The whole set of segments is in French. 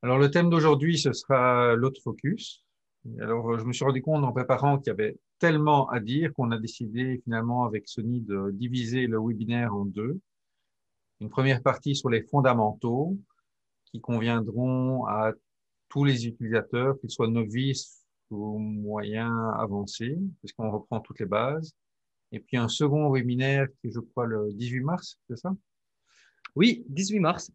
Alors, le thème d'aujourd'hui, ce sera l'autofocus. Alors, je me suis rendu compte en préparant qu'il y avait tellement à dire qu'on a décidé finalement avec Sony de diviser le webinaire en deux. Une première partie sur les fondamentaux qui conviendront à tous les utilisateurs, qu'ils soient novices ou moyens avancés, puisqu'on reprend toutes les bases. Et puis un second webinaire qui est, je crois, le 18 mars, c'est ça? Oui, 18 mars.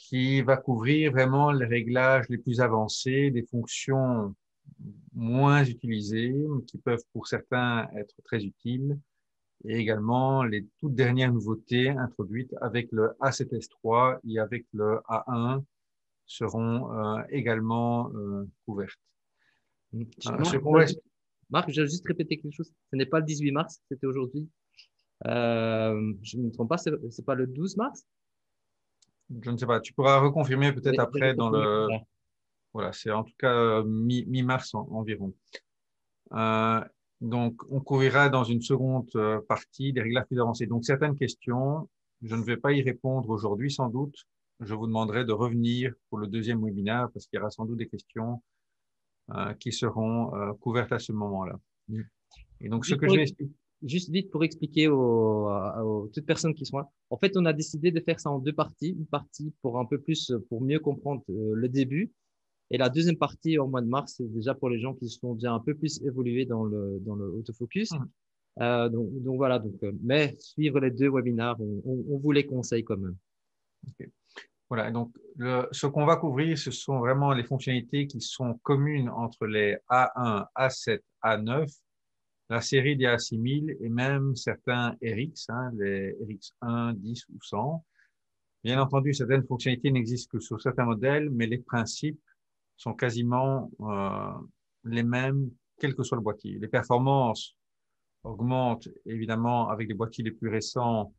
Qui va couvrir vraiment les réglages les plus avancés, des fonctions moins utilisées, mais qui peuvent pour certains être très utiles, et également les toutes dernières nouveautés introduites avec le A7S3 et avec le A1 seront également couvertes. Ce Marc, qu'on va... je dois juste répéter quelque chose. Ce n'est pas le 18 mars, c'était aujourd'hui. Je ne me trompe pas, c'est pas le 12 mars? Je ne sais pas, tu pourras reconfirmer peut-être J'ai après dans reconfirmé tout le... ça. Voilà, c'est en tout cas mi-mars environ. Euh, donc, on couvrira dans une seconde partie des réglages plus avancés. Donc, certaines questions, je ne vais pas y répondre aujourd'hui sans doute. Je vous demanderai de revenir pour le deuxième webinaire parce qu'il y aura sans doute des questions qui seront couvertes à ce moment-là. Mm. Et donc, ce Juste que pour, je vais ex- expliquer, Juste vite pour expliquer aux toutes personnes qui sont là. En fait, on a décidé de faire ça en deux parties. Une partie pour un peu plus, pour mieux comprendre le début. Et la deuxième partie au mois de mars, c'est déjà pour les gens qui sont déjà un peu plus évolués dans le autofocus. Donc voilà, mais suivre les deux webinaires, on vous les conseille quand même. voilà, donc ce qu'on va couvrir, ce sont vraiment les fonctionnalités qui sont communes entre les A1, A7, A9, la série des A6000 et même certains RX, hein, les RX1, 10 ou 100. Bien entendu, certaines fonctionnalités n'existent que sur certains modèles, mais les principes sont quasiment les mêmes, quel que soit le boîtier. Les performances augmentent évidemment avec les boîtiers les plus récents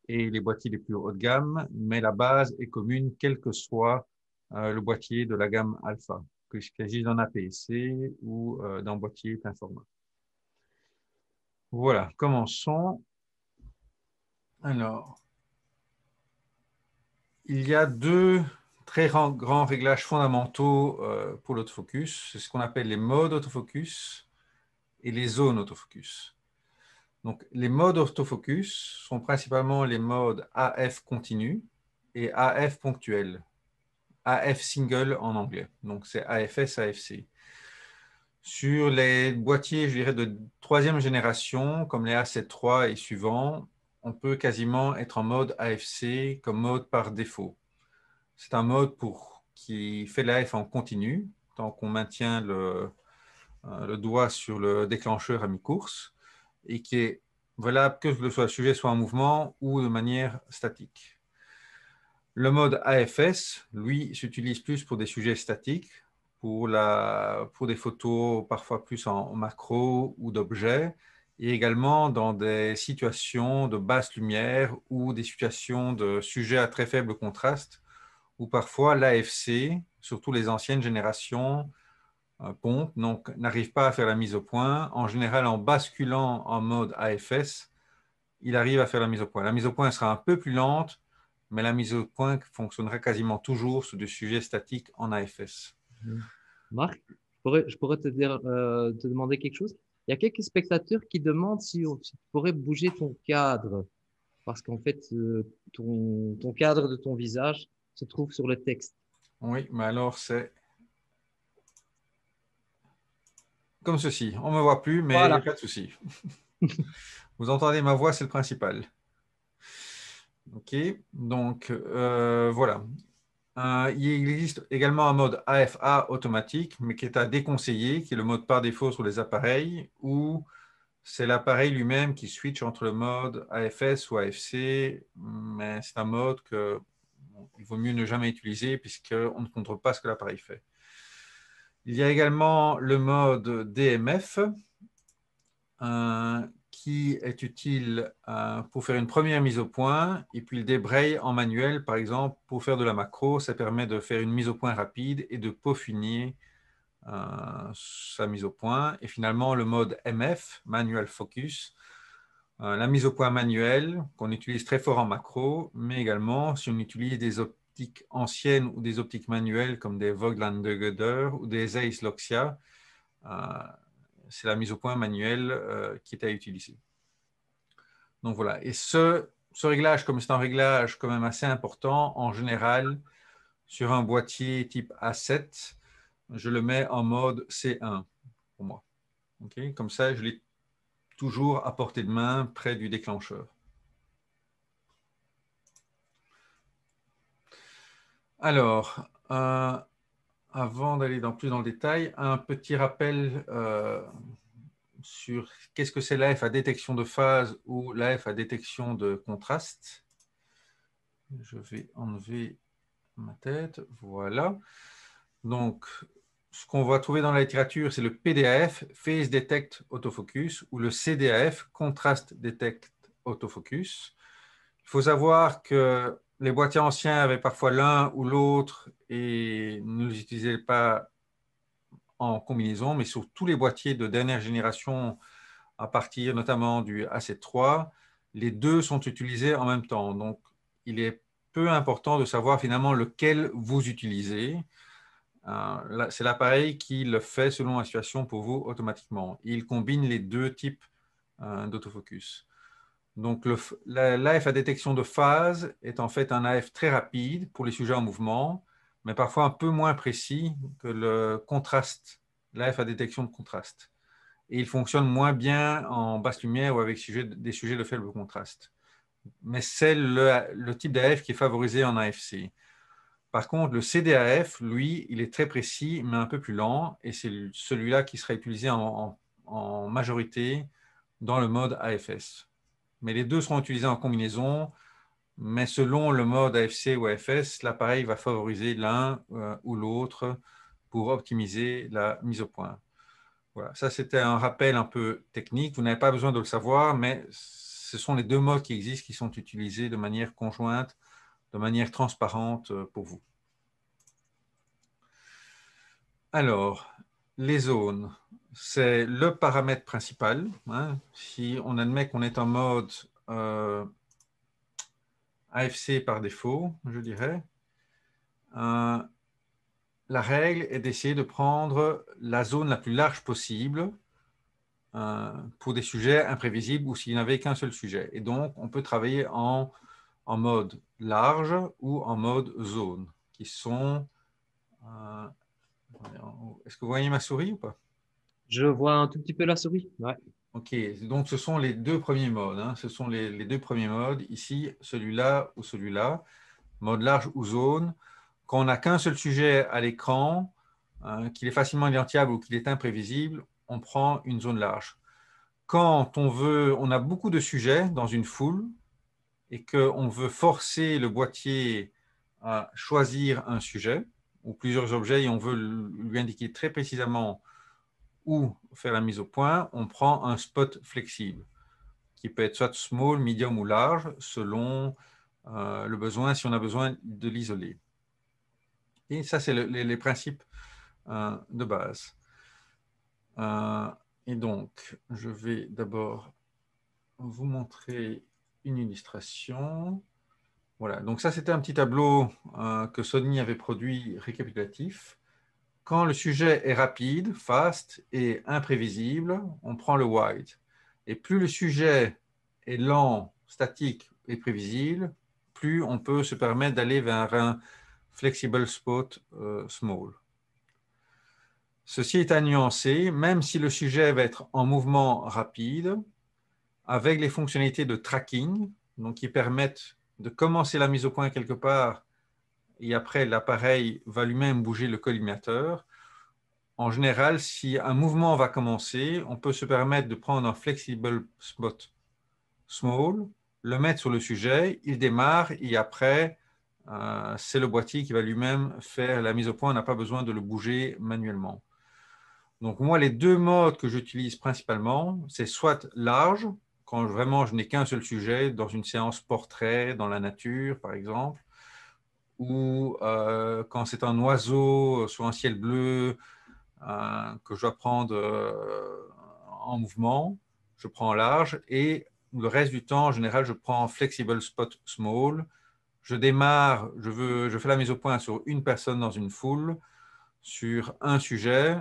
et les boîtiers les plus haut de gamme, mais la base est commune, quel que soit le boîtier de la gamme alpha, qu'il s'agisse d'un APC ou d'un boîtier plein format. Voilà, commençons. Alors, il y a deux très grands réglages fondamentaux pour l'autofocus. C'est ce qu'on appelle les modes autofocus et les zones autofocus. Donc, les modes autofocus sont principalement les modes AF continu et AF ponctuel. AF single en anglais. Donc, c'est AFS, AFC. Sur les boîtiers, je dirais, de troisième génération, comme les A7 III et suivants, on peut quasiment être en mode AFC comme mode par défaut. C'est un mode qui fait l'AF en continu, tant qu'on maintient le doigt sur le déclencheur à mi-course, et qui est valable que le sujet soit en mouvement ou de manière statique. Le mode AFS, lui, s'utilise plus pour des sujets statiques, pour des photos parfois plus en macro ou d'objets, et également dans des situations de basse lumière ou des situations de sujets à très faible contraste, où parfois l'AFC, surtout les anciennes générations, pompe, donc n'arrive pas à faire la mise au point. En général, en basculant en mode AFS, il arrive à faire la mise au point. La mise au point sera un peu plus lente, mais la mise au point fonctionnera quasiment toujours sur des sujets statiques en AFS. Mhm. Marc, je pourrais te demander quelque chose. Il y a quelques spectateurs qui demandent si tu pourrais bouger ton cadre, parce qu'en fait, ton cadre de ton visage se trouve sur le texte. Oui, mais alors c'est comme ceci. On ne me voit plus, mais il n'y a Voilà. pas de souci. Vous entendez ma voix, c'est le principal. OK, donc voilà. Il existe également un mode AFA automatique, mais qui est à déconseiller, qui est le mode par défaut sur les appareils, où c'est l'appareil lui-même qui switch entre le mode AFS ou AFC, mais c'est un mode que il vaut mieux ne jamais utiliser puisqu'on ne contrôle pas ce que l'appareil fait. Il y a également le mode DMF qui est utile pour faire une première mise au point et puis le débraye en manuel, par exemple, pour faire de la macro. Ça permet de faire une mise au point rapide et de peaufiner sa mise au point. Et finalement, le mode MF, Manual Focus, la mise au point manuelle qu'on utilise très fort en macro, mais également si on utilise optiques anciennes ou des optiques manuelles comme des Vogtland-Dögeder ou des Zeiss Loxia, c'est la mise au point manuelle qui est à utiliser. Donc voilà, et ce réglage, comme c'est un réglage quand même assez important, en général, sur un boîtier type A7, je le mets en mode C1 pour moi. Okay, comme ça, je l'ai toujours à portée de main près du déclencheur. Alors, avant d'aller plus dans le détail, un petit rappel sur qu'est-ce que c'est l'AF à détection de phase ou l'AF à détection de contraste. Je vais enlever ma tête, voilà. Donc, ce qu'on va trouver dans la littérature, c'est le PDAF, Phase Detect Autofocus, ou le CDAF, Contrast Detect Autofocus. Il faut savoir que les boîtiers anciens avaient parfois l'un ou l'autre et ne les utilisaient pas en combinaison, mais sur tous les boîtiers de dernière génération, à partir notamment du A7 III, les deux sont utilisés en même temps. Donc, il est peu important de savoir finalement lequel vous utilisez. C'est l'appareil qui le fait selon la situation pour vous automatiquement. Il combine les deux types d'autofocus. Donc, l'AF à détection de phase est en fait un AF très rapide pour les sujets en mouvement, mais parfois un peu moins précis que le contraste, l'AF à détection de contraste. Et il fonctionne moins bien en basse lumière ou avec des sujets de faible contraste. Mais c'est le type d'AF qui est favorisé en AFC. Par contre, le CDAF, lui, il est très précis, mais un peu plus lent, et c'est celui-là qui sera utilisé en majorité dans le mode AFS. Mais les deux seront utilisés en combinaison, mais selon le mode AFC ou AFS, l'appareil va favoriser l'un ou l'autre pour optimiser la mise au point. Voilà, ça c'était un rappel un peu technique, vous n'avez pas besoin de le savoir, mais ce sont les deux modes qui existent, qui sont utilisés de manière conjointe, de manière transparente pour vous. Alors, les zones, c'est le paramètre principal. Hein. Si on admet qu'on est en mode AFC par défaut, je dirais, la règle est d'essayer de prendre la zone la plus large possible pour des sujets imprévisibles ou s'il n'y avait qu'un seul sujet. Et donc, on peut travailler en mode large ou en mode zone, qui sont... Est-ce que vous voyez ma souris ou pas? Je vois un tout petit peu la souris. Ouais. Ok, donc ce sont les deux premiers modes. Hein. Ce sont les deux premiers modes. Ici, celui-là ou celui-là, mode large ou zone. Quand on n'a qu'un seul sujet à l'écran, qu'il est facilement identifiable ou qu'il est imprévisible, on prend une zone large. Quand on a beaucoup de sujets dans une foule et qu'on veut forcer le boîtier à choisir un sujet ou plusieurs objets et on veut lui indiquer très précisément où faire la mise au point, on prend un spot flexible qui peut être soit small, medium ou large selon le besoin, si on a besoin de l'isoler. Et ça, c'est les principes de base. Et donc, je vais d'abord vous montrer une illustration. Voilà, donc ça, c'était un petit tableau que Sony avait produit récapitulatif. Quand le sujet est rapide, fast et imprévisible, on prend le wide. Et plus le sujet est lent, statique et prévisible, plus on peut se permettre d'aller vers un flexible spot small. Ceci est à nuancer, même si le sujet va être en mouvement rapide, avec les fonctionnalités de tracking, donc qui permettent de commencer la mise au point quelque part et après l'appareil va lui-même bouger le collimateur. En général, si un mouvement va commencer, on peut se permettre de prendre un flexible spot small, le mettre sur le sujet, il démarre et après, c'est le boîtier qui va lui-même faire la mise au point. On n'a pas besoin de le bouger manuellement. Donc moi, les deux modes que j'utilise principalement, c'est soit large, quand vraiment je n'ai qu'un seul sujet, dans une séance portrait, dans la nature par exemple, ou quand c'est un oiseau sur un ciel bleu que je dois prendre en mouvement, je prends large, et le reste du temps, en général, je prends flexible spot small je démarre, je fais la mise au point sur une personne dans une foule, sur un sujet,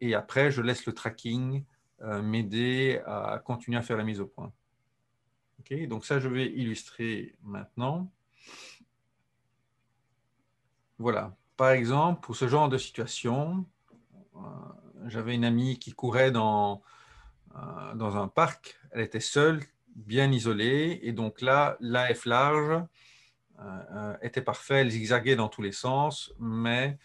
et après, je laisse le tracking m'aider à continuer à faire la mise au point. Okay, donc ça, je vais illustrer maintenant. Voilà. Par exemple, pour ce genre de situation, j'avais une amie qui courait dans un parc. Elle était seule, bien isolée, et donc là, l'AF large était parfait. Elle zigzaguait dans tous les sens, mais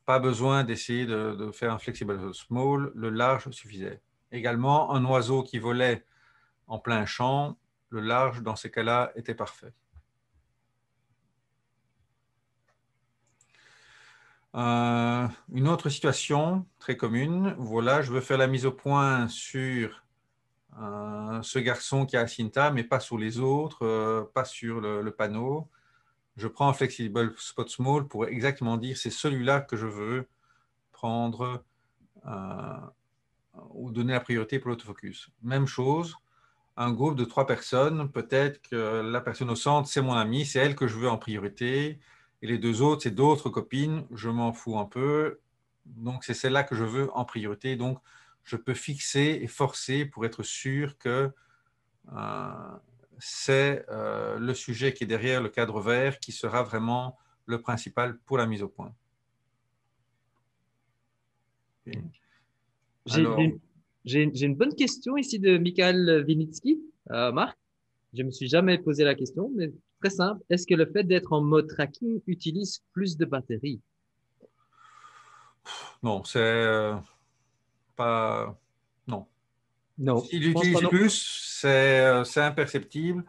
pas besoin d'essayer de faire un flexible small. Le large suffisait. Également, un oiseau qui volait en plein champ, le large, dans ces cas-là, était parfait. Une autre situation très commune, voilà, je veux faire la mise au point sur ce garçon qui a Cinta, mais pas sur les autres, pas sur le panneau. Je prends un Flexible Spot Small pour exactement dire c'est celui-là que je veux prendre ou donner la priorité pour l'autofocus. Même chose, un groupe de 3 personnes, peut-être que la personne au centre, c'est mon amie, c'est elle que je veux en priorité, et les 2 autres, c'est d'autres copines, je m'en fous un peu, donc c'est celle-là que je veux en priorité, donc je peux fixer et forcer pour être sûr que c'est le sujet qui est derrière le cadre vert qui sera vraiment le principal pour la mise au point. Okay. J'ai Alors, une, j'ai une bonne question ici de Michael Vinitsky, Marc. Je me suis jamais posé la question, mais très simple. Est-ce que le fait d'être en mode tracking utilise plus de batterie? non, c'est pas... Non. Non, S'il je pense pas utilise non. plus, c'est imperceptible.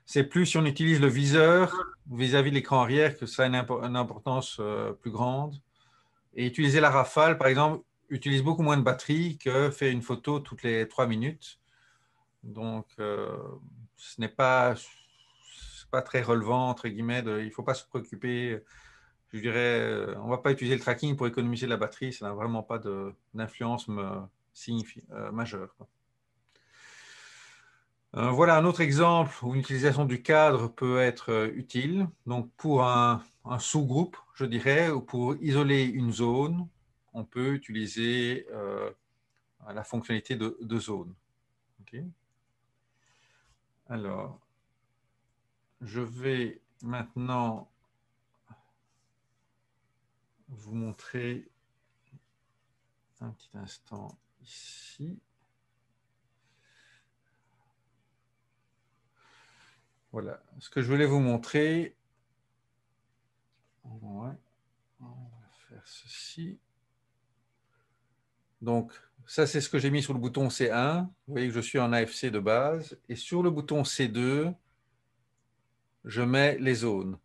C'est plus si on utilise le viseur vis-à-vis de l'écran arrière que ça a une importance plus grande. Et utiliser la rafale, par exemple, utilise beaucoup moins de batterie que faire une photo toutes les 3 minutes. Donc, ce n'est pas, pas très relevant, entre guillemets. Il ne faut pas se préoccuper. Je dirais, on ne va pas utiliser le tracking pour économiser la batterie. Ça n'a vraiment pas d'influence majeure. Voilà un autre exemple où une utilisation du cadre peut être utile. Donc, pour un sous-groupe, je dirais, ou pour isoler une zone, on peut utiliser la fonctionnalité de zone. Okay. Alors, je vais maintenant vous montrer un petit instant ici. Voilà, ce que je voulais vous montrer. Ouais, on va faire ceci. Donc, ça, c'est ce que j'ai mis sur le bouton C1. Vous voyez que je suis en AFC de base. Et sur le bouton C2, je mets les zones.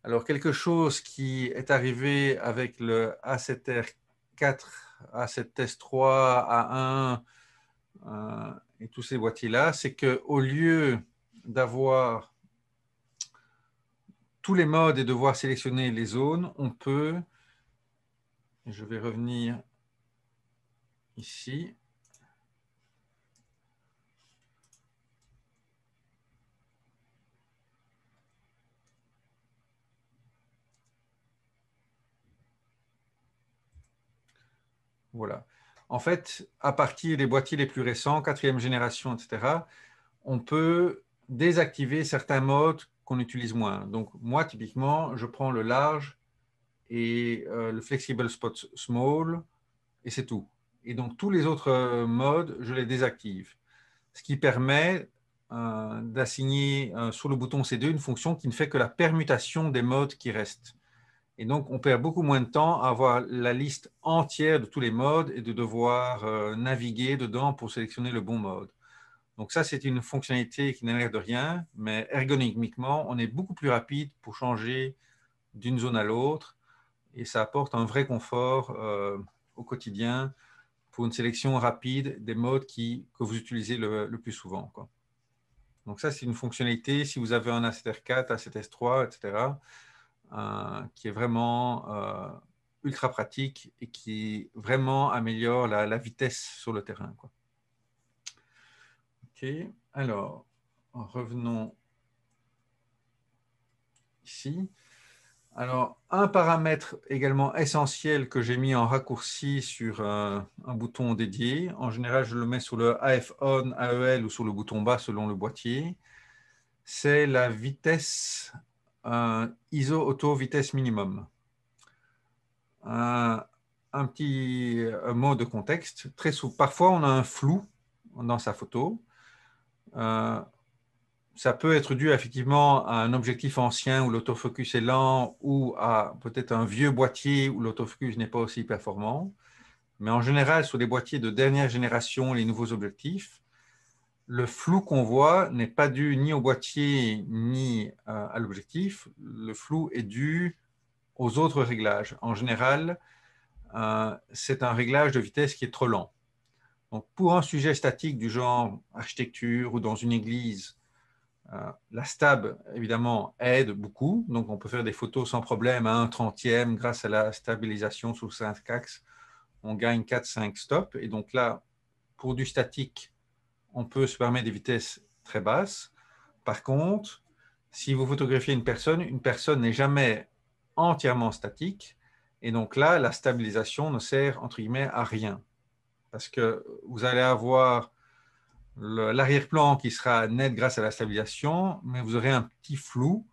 Alors, quelque chose qui est arrivé avec le A7R4, A7S3, A1 et tous ces boîtiers-là, c'est qu'au lieu d'avoir tous les modes et devoir sélectionner les zones, on peut, je vais revenir ici, voilà. En fait, à partir des boîtiers les plus récents, 4e génération, etc., on peut désactiver certains modes qu'on utilise moins. Donc, moi, typiquement, je prends le large et le flexible spot small, et c'est tout. Et donc, tous les autres modes, je les désactive. Ce qui permet d'assigner sur le bouton C2 une fonction qui ne fait que la permutation des modes qui restent. Et donc, on perd beaucoup moins de temps à avoir la liste entière de tous les modes et de devoir naviguer dedans pour sélectionner le bon mode. Donc ça, c'est une fonctionnalité qui n'a l'air de rien, mais ergonomiquement, on est beaucoup plus rapide pour changer d'une zone à l'autre et ça apporte un vrai confort au quotidien pour une sélection rapide des modes que vous utilisez le plus souvent, quoi. Donc ça, c'est une fonctionnalité, si vous avez un A7R4, A7S3, etc., qui est vraiment ultra pratique et qui vraiment améliore la vitesse sur le terrain, quoi. OK, alors, revenons ici. Alors, un paramètre également essentiel que j'ai mis en raccourci sur un bouton dédié, en général je le mets sur le AF on, AEL ou sur le bouton bas selon le boîtier, c'est la vitesse ISO auto vitesse minimum. Un petit mot de contexte. Parfois on a un flou dans sa photo. Ça peut être dû effectivement à un objectif ancien où l'autofocus est lent ou à peut-être un vieux boîtier où l'autofocus n'est pas aussi performant. Mais en général, sur les boîtiers de dernière génération, les nouveaux objectifs, le flou qu'on voit n'est pas dû ni au boîtier ni à l'objectif. Le flou est dû aux autres réglages. En général, c'est un réglage de vitesse qui est trop lent. Donc, pour un sujet statique du genre architecture ou dans une église, la stab, évidemment, aide beaucoup. Donc, on peut faire des photos sans problème à 1/30 grâce à la stabilisation sous 5 axes. On gagne 4-5 stops. Et donc là, pour du statique, on peut se permettre des vitesses très basses. Par contre, si vous photographiez une personne n'est jamais entièrement statique. Et donc là, la stabilisation ne sert, entre guillemets, à rien. Parce que vous allez avoir l'arrière-plan qui sera net grâce à la stabilisation, mais vous aurez un petit flou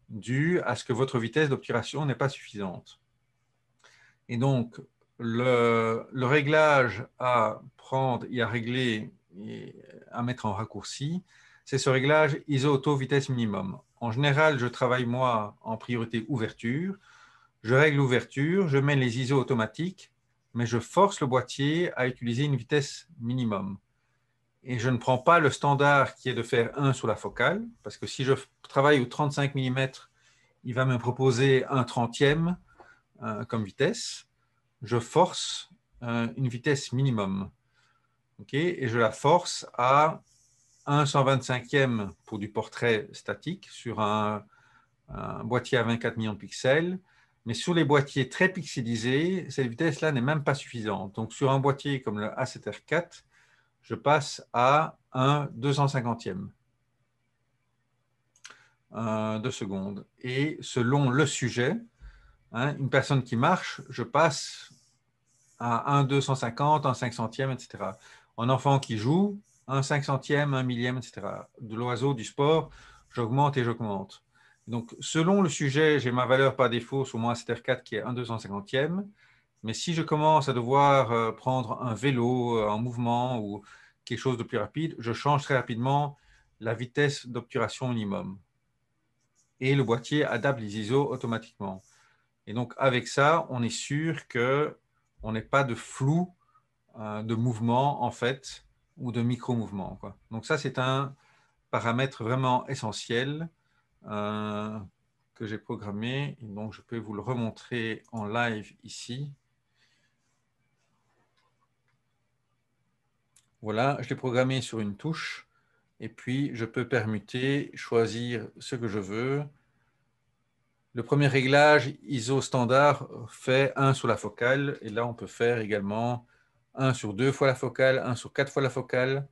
dû à ce que votre vitesse d'obturation n'est pas suffisante. Et donc, le réglage à prendre et à régler et à mettre en raccourci, c'est ce réglage ISO auto vitesse minimum. En général, je travaille moi en priorité ouverture. Je règle l'ouverture, je mets les ISO automatiques, mais je force le boîtier à utiliser une vitesse minimum. Et je ne prends pas le standard qui est de faire 1 sur la focale, parce que si je travaille au 35 mm, il va me proposer un 30e comme vitesse. Je force une vitesse minimum. Okay, et je la force à 1 125e pour du portrait statique sur un boîtier à 24 millions de pixels. Mais sur les boîtiers très pixelisés, cette vitesse-là n'est même pas suffisante. Donc sur un boîtier comme le A7R4, je passe à un 250e de seconde. Et selon le sujet, une personne qui marche, je passe à un 250, un 500e, etc. Un enfant qui joue, un 500e, un millième, etc. De l'oiseau, du sport, j'augmente et j'augmente. Donc, selon le sujet, j'ai ma valeur par défaut sur mon A7R4 qui est un 250e. Mais si je commence à devoir prendre un vélo en mouvement ou quelque chose de plus rapide, je change très rapidement la vitesse d'obturation minimum. Et le boîtier adapte les ISO automatiquement. Et donc, avec ça, on est sûr qu'on n'ait pas de flou de mouvement, en fait, ou de micro-mouvement. Donc, ça, c'est un paramètre vraiment essentiel que j'ai programmé. Et donc, je peux vous le remontrer en live ici. Voilà, je l'ai programmé sur une touche. Et puis, je peux permuter, choisir ce que je veux. Le premier réglage ISO standard fait 1 sur la focale. Et là, on peut faire également 1 sur 2 fois la focale, 1 sur 4 fois la focale.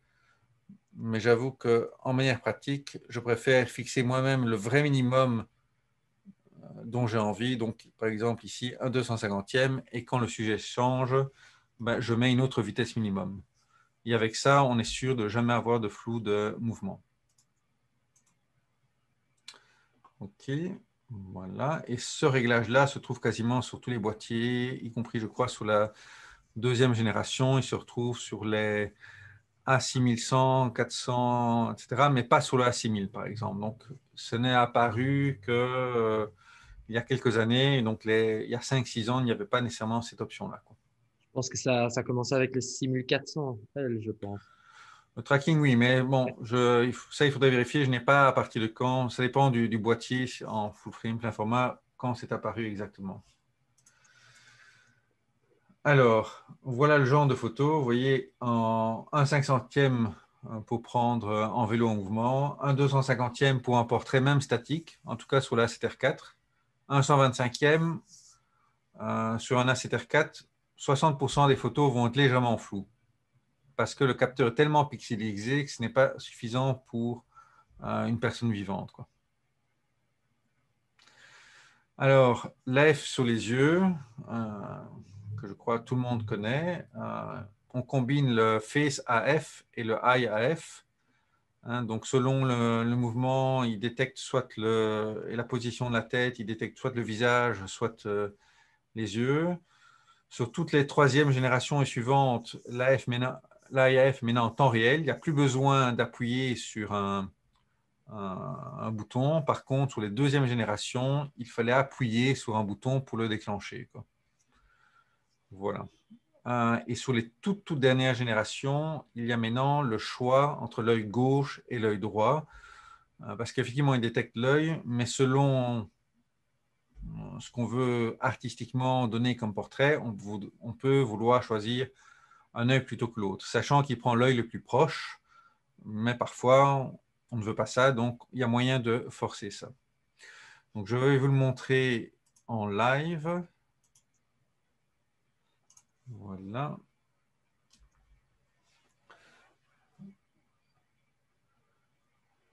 Mais j'avoue qu'en manière pratique, je préfère fixer moi-même le vrai minimum dont j'ai envie. Donc, par exemple, ici, un 250e. Et quand le sujet change, ben, je mets une autre vitesse minimum. Et avec ça, on est sûr de ne jamais avoir de flou de mouvement. OK, voilà. Et ce réglage-là se trouve quasiment sur tous les boîtiers, y compris, je crois, sur la deuxième génération. Il se retrouve sur les A6100, 400, etc., mais pas sur le A6000, par exemple. Donc, ce n'est apparu que il y a quelques années. Donc, il y a 5-6 ans, il n'y avait pas nécessairement cette option-là. Je pense que ça a commencé avec le Simul 400, elle, je pense. Le tracking, oui, mais bon, ça, il faudrait vérifier. Je n'ai pas à partir de quand. Ça dépend du boîtier en full frame, plein format, quand c'est apparu exactement. Alors, voilà le genre de photo. Vous voyez, en 1/500e pour prendre en vélo en mouvement, un 250e pour un portrait même statique, en tout cas sur la A7R4, un 125e sur un A7R4, 60% des photos vont être légèrement floues parce que le capteur est tellement pixelisé que ce n'est pas suffisant pour une personne vivante, quoi. Alors, l'AF sur les yeux, que je crois que tout le monde connaît, on combine le Face AF et le Eye AF. Hein, donc, selon le mouvement, il détecte soit et la position de la tête, il détecte soit le visage, soit les yeux. Sur toutes les troisième générations et suivantes, l'AF maintenant en temps réel. Il n'y a plus besoin d'appuyer sur un bouton. Par contre, sur les deuxième générations, il fallait appuyer sur un bouton pour le déclencher, quoi. Voilà. Et sur les toutes dernières générations, il y a maintenant le choix entre l'œil gauche et l'œil droit, parce qu'effectivement, il détecte l'œil, mais selon ce qu'on veut artistiquement donner comme portrait, on peut vouloir choisir un œil plutôt que l'autre, sachant qu'il prend l'œil le plus proche, mais parfois, on ne veut pas ça, donc il y a moyen de forcer ça. Donc, je vais vous le montrer en live. Voilà.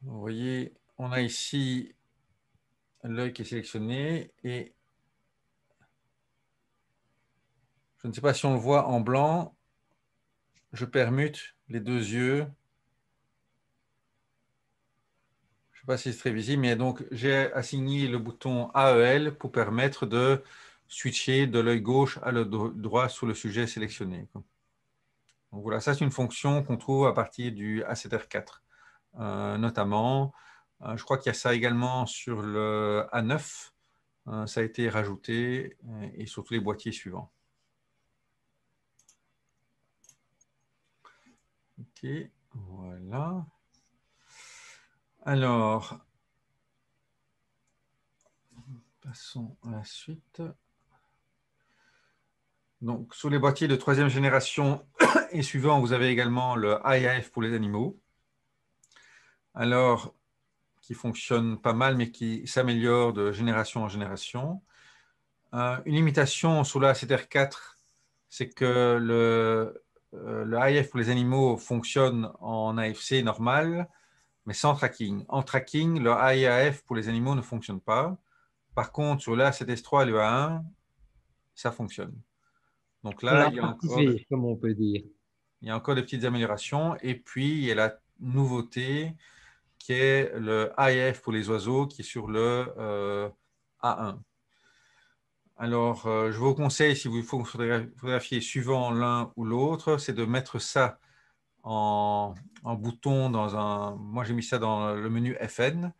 Vous voyez, on a ici l'œil qui est sélectionné et je ne sais pas si on le voit en blanc, je permute les deux yeux. Je ne sais pas si c'est très visible, mais donc j'ai assigné le bouton AEL pour permettre de switcher de l'œil gauche à l'œil droit sur le sujet sélectionné. Donc voilà, ça c'est une fonction qu'on trouve à partir du A7R4 notamment. Je crois qu'il y a ça également sur le A9. Ça a été rajouté et sur tous les boîtiers suivants. OK, voilà. Alors, passons à la suite. Donc, sur les boîtiers de troisième génération et suivants, vous avez également le IAF pour les animaux. Alors, qui fonctionne pas mal, mais qui s'améliore de génération en génération. Une limitation sur le A7R4, c'est que le IAF pour les animaux fonctionne en AFC normal, mais sans tracking. En tracking, le IAF pour les animaux ne fonctionne pas. Par contre, sur l'A7S3 et le A1, ça fonctionne. Donc On là, l'a activé, comme on peut dire. il y a encore des petites améliorations. Et puis, il y a la nouveauté qui est le IAF pour les oiseaux, qui est sur le A1. Alors, je vous conseille, si vous photographiez suivant l'un ou l'autre, c'est de mettre ça en bouton dans un... Moi, j'ai mis ça dans le menu FN.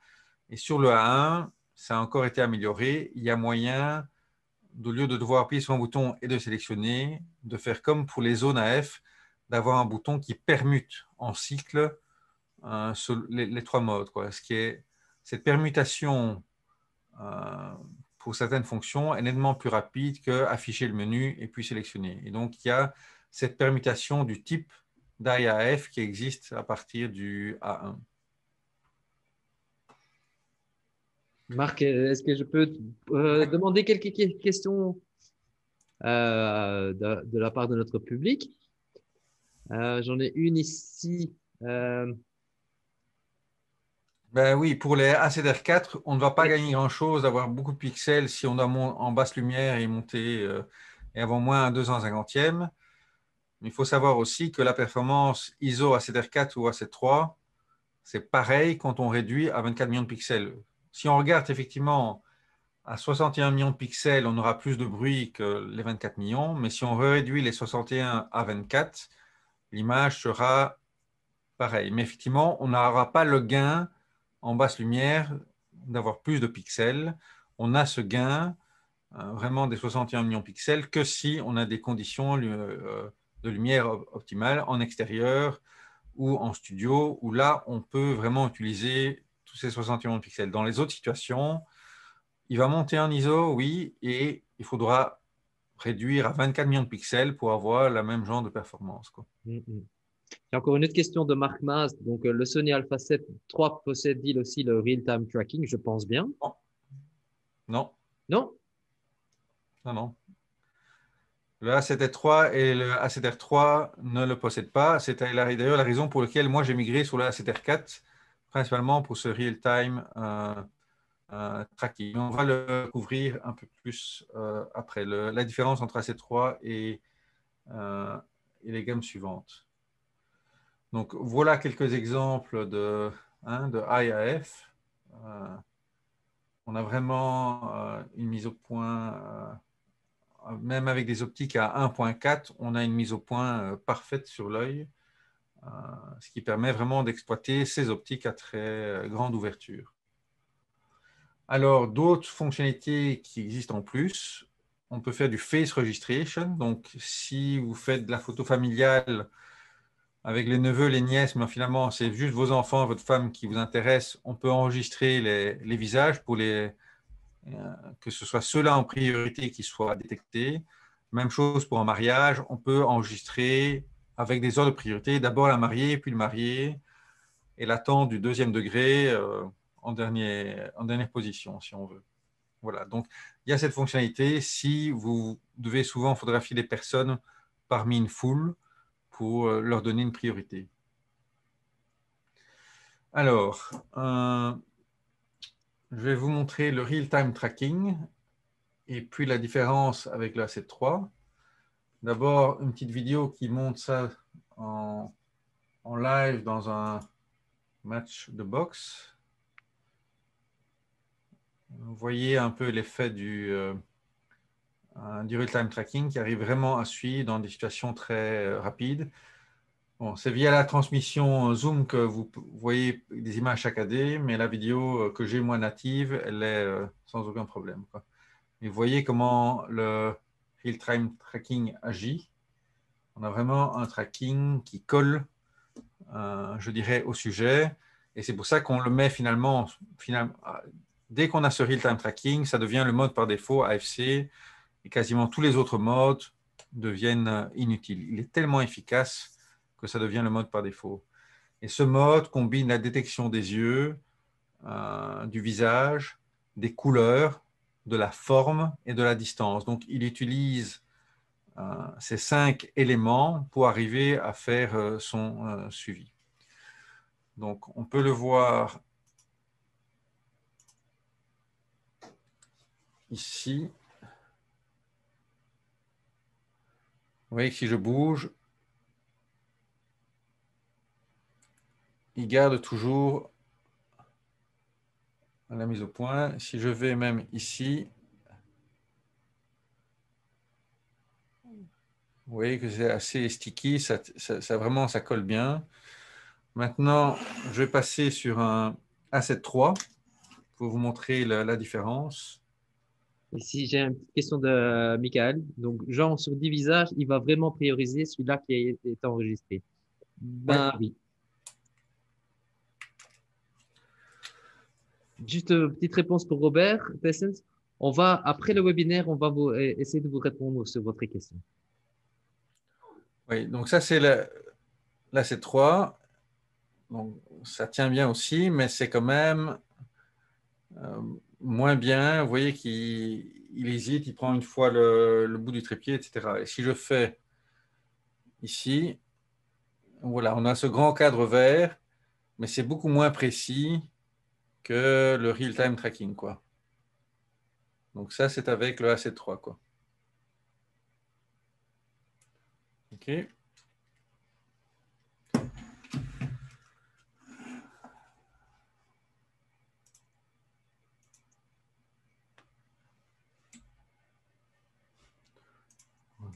Et sur le A1, ça a encore été amélioré. Il y a moyen, au lieu de devoir appuyer sur un bouton et de sélectionner, de faire comme pour les zones AF, d'avoir un bouton qui permute en cycle les trois modes, quoi. Ce qui est cette permutation pour certaines fonctions est nettement plus rapide qu'afficher le menu et puis sélectionner. Et donc, il y a cette permutation du type d'IAF qui existe à partir du A1. Marc, est-ce que je peux demander quelques questions de la part de notre public? J'en ai une ici. Ben oui, pour les ACDR4, on ne va pas gagner grand-chose d'avoir beaucoup de pixels si on doit en basse lumière et monter et avoir moins un 250e. Il faut savoir aussi que la performance ISO ACDR4 ou AC3, c'est pareil quand on réduit à 24 millions de pixels. Si on regarde effectivement à 61 millions de pixels, on aura plus de bruit que les 24 millions, mais si on réduit les 61 à 24, l'image sera pareille. Mais effectivement, on n'aura pas le gain en basse lumière d'avoir plus de pixels. On a ce gain vraiment des 61 millions de pixels que si on a des conditions de lumière optimales en extérieur ou en studio, où là, on peut vraiment utiliser tous ces 61 millions de pixels. Dans les autres situations, il va monter en ISO, oui, et il faudra réduire à 24 millions de pixels pour avoir le même genre de performance, quoi. J'ai encore une autre question de Marc Maz. Donc, le Sony Alpha 7 III possède-t-il aussi le real-time tracking? Je pense bien. Non, non, Non? non, non. Le A7R3 et le A7R3 ne le possèdent pas. C'est d'ailleurs la raison pour laquelle moi j'ai migré sur le A7R4, principalement pour ce real-time tracking. On va le couvrir un peu plus après, la différence entre AC3 et les gammes suivantes. Donc, voilà quelques exemples de IAF. On a vraiment une mise au point, même avec des optiques à 1.4, on a une mise au point parfaite sur l'œil, ce qui permet vraiment d'exploiter ces optiques à très grande ouverture. Alors, d'autres fonctionnalités qui existent en plus, on peut faire du face registration. Donc, si vous faites de la photo familiale avec les neveux, les nièces, mais finalement, c'est juste vos enfants, votre femme qui vous intéresse, on peut enregistrer les visages pour que ce soit ceux-là en priorité qui soient détectés. Même chose pour un mariage, on peut enregistrer avec des ordres de priorité, d'abord la mariée, puis le marié, et l'attente du deuxième degré en dernière position, si on veut. Voilà, donc il y a cette fonctionnalité. Si vous devez souvent photographier des personnes parmi une foule pour leur donner une priorité. Alors, je vais vous montrer le real-time tracking et puis la différence avec le A7 III. D'abord, une petite vidéo qui montre ça en live dans un match de boxe. Vous voyez un peu l'effet du real-time tracking qui arrive vraiment à suivre dans des situations très rapides. Bon, c'est via la transmission Zoom que vous voyez des images saccadées, mais la vidéo que j'ai moi native, elle est sans aucun problème, quoi. Et vous voyez comment le real-time tracking agit. On a vraiment un tracking qui colle, je dirais, au sujet. Et c'est pour ça qu'on le met finalement, dès qu'on a ce real-time tracking, ça devient le mode par défaut AFC. Et quasiment tous les autres modes deviennent inutiles. Il est tellement efficace que ça devient le mode par défaut. Et ce mode combine la détection des yeux, du visage, des couleurs, de la forme et de la distance. Donc, il utilise ces 5 éléments pour arriver à faire son suivi. Donc, on peut le voir ici. Vous voyez que si je bouge, il garde toujours la mise au point. Si je vais même ici, vous voyez que c'est assez sticky, ça vraiment, ça colle bien. Maintenant, je vais passer sur un A7 III pour vous montrer la différence. Ici, j'ai une petite question de Michael. Donc, genre, sur 10 visages, il va vraiment prioriser celui-là qui a été enregistré. Oui. Ben oui. Juste une petite réponse pour Robert Tessens. Après le webinaire, on va essayer de vous répondre sur votre question. Oui, donc ça, c'est l'A7 III. Donc, ça tient bien aussi, mais c'est quand même moins bien. Vous voyez qu'il hésite, il prend une fois le bout du trépied, etc. Et si je fais ici, voilà, on a ce grand cadre vert, mais c'est beaucoup moins précis que le real-time tracking, quoi. Donc ça, c'est avec le A7 III, quoi. OK.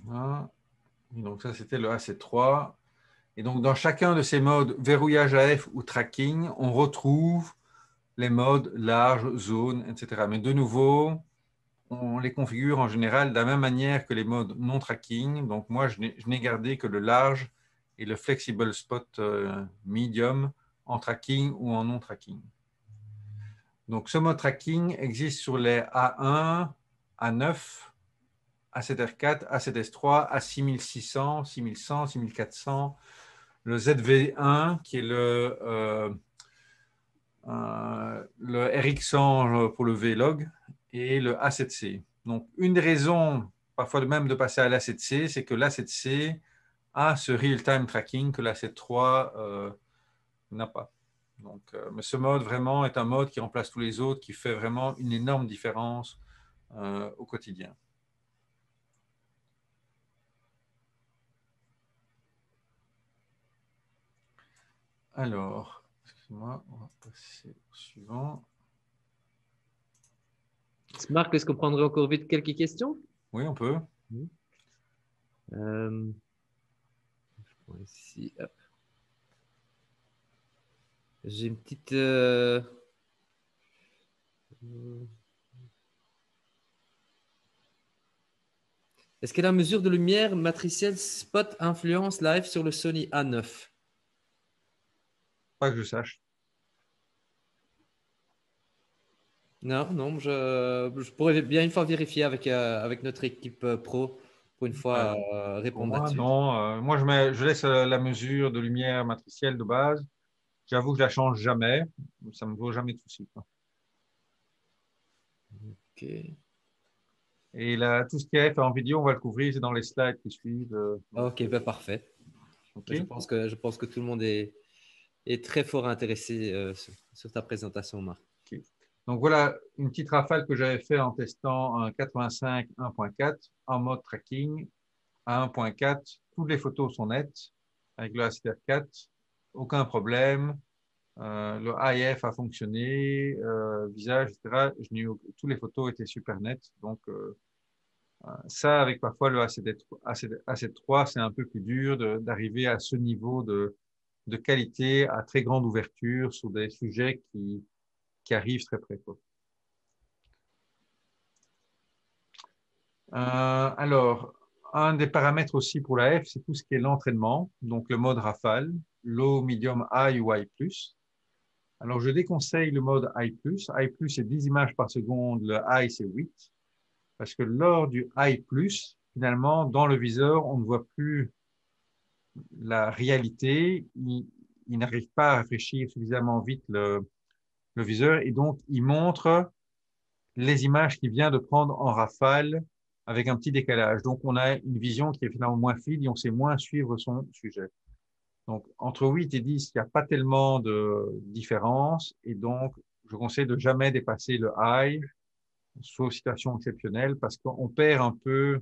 Voilà. Et donc ça, c'était le A7 III. Et donc, dans chacun de ces modes, verrouillage AF ou tracking, on retrouve les modes large, zone, etc. Mais de nouveau, on les configure en général de la même manière que les modes non tracking. Donc, moi, je n'ai gardé que le large et le flexible spot medium en tracking ou en non tracking. Donc, ce mode tracking existe sur les A1, A9, A7R4, A7S3, A6600, 6100, 6400, le ZV1 qui est le RX100 pour le Vlog et le A7C. Donc, une des raisons, parfois même de passer à l'A7C, c'est que l'A7C a ce real-time tracking que l'A7 III n'a pas. Donc, mais ce mode vraiment est un mode qui remplace tous les autres, qui fait vraiment une énorme différence au quotidien. Alors, excusez-moi, on va passer au suivant. Marc, est-ce qu'on prendrait encore vite quelques questions? Oui, on peut. Euh, ici, hop. J'ai une petite. Est-ce que la mesure de lumière matricielle spot influence live sur le Sony A9? Pas que je sache. Non, non, je pourrais bien une fois vérifier avec notre équipe pro pour une fois Alors, pour répondre moi, là-dessus. non. Moi, je laisse la mesure de lumière matricielle de base. J'avoue que je la change jamais. Ça me vaut jamais de soucis, quoi. Ok, Et là, tout ce qui est fait en vidéo, on va le couvrir, c'est dans les slides qui suivent. ok, ben parfait. OK. Je pense que tout le monde est très fort intéressé sur ta présentation, Marc. OK. Donc voilà une petite rafale que j'avais fait en testant un 85 1.4 en mode tracking. À 1.4, toutes les photos sont nettes avec le HDR4, aucun problème. Le AIF a fonctionné, visage, etc. Toutes les photos étaient super nettes. Donc ça, avec parfois le A7III, c'est un peu plus dur d'arriver à ce niveau de qualité à très grande ouverture sur des sujets qui arrivent très près, quoi. Alors, un des paramètres aussi pour la F, c'est tout ce qui est l'entraînement, donc le mode rafale, low, medium, high ou high+. Alors, je déconseille le mode high+. High+, c'est 10 images par seconde, le high, c'est 8. Parce que lors du high+, finalement, dans le viseur, on ne voit plus la réalité. Il n'arrive pas à rafraîchir suffisamment vite le viseur et donc il montre les images qu'il vient de prendre en rafale avec un petit décalage. Donc, on a une vision qui est finalement moins fine et on sait moins suivre son sujet. Donc, entre 8 et 10, il n'y a pas tellement de différence et donc, je conseille de jamais dépasser le high, sauf situation exceptionnelle, parce qu'on perd un peu,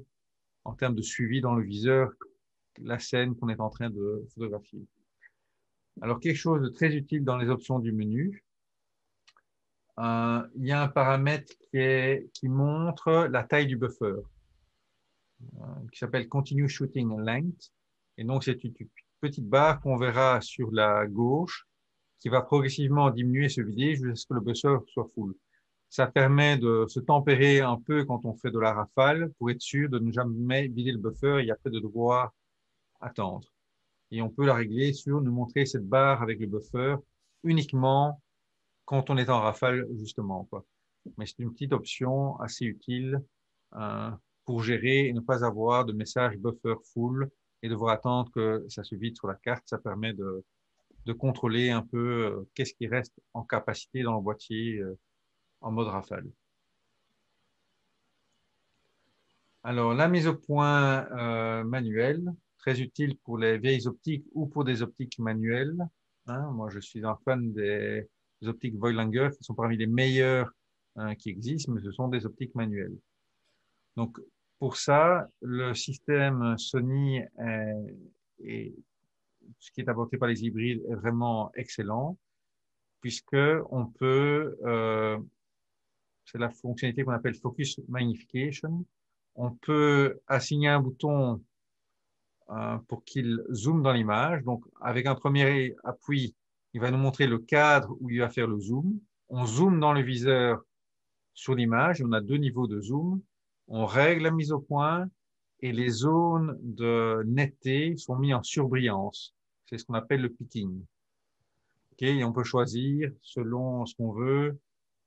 en termes de suivi dans le viseur, la scène qu'on est en train de photographier. Alors, quelque chose de très utile dans les options du menu, il y a un paramètre qui montre la taille du buffer, qui s'appelle Continue Shooting Length. Et donc, c'est une petite barre qu'on verra sur la gauche qui va progressivement diminuer, se vider jusqu'à ce que le buffer soit full. Ça permet de se tempérer un peu quand on fait de la rafale pour être sûr de ne jamais vider le buffer et après de devoir attendre. Et on peut la régler sur nous montrer cette barre avec le buffer uniquement quand on est en rafale, justement, quoi. Mais c'est une petite option assez utile euh, pour gérer et ne pas avoir de message buffer full et devoir attendre que ça se vide sur la carte. Ça permet de contrôler un peu qu'est-ce qui reste en capacité dans le boîtier en mode rafale. Alors, la mise au point manuelle, très utile pour les vieilles optiques ou pour des optiques manuelles. Hein, moi, je suis un fan des optiques Voigtlander, qui sont parmi les meilleures qui existent, mais ce sont des optiques manuelles. Donc, pour ça, le système Sony et ce qui est apporté par les hybrides est vraiment excellent, puisque on peut, c'est la fonctionnalité qu'on appelle Focus Magnification, on peut assigner un bouton pour qu'il zoome dans l'image. Donc, avec un premier appui, il va nous montrer le cadre où il va faire le zoom. On zoome dans le viseur sur l'image. On a deux niveaux de zoom. On règle la mise au point et les zones de netteté sont mises en surbrillance. C'est ce qu'on appelle le picking. Okay, et on peut choisir, selon ce qu'on veut,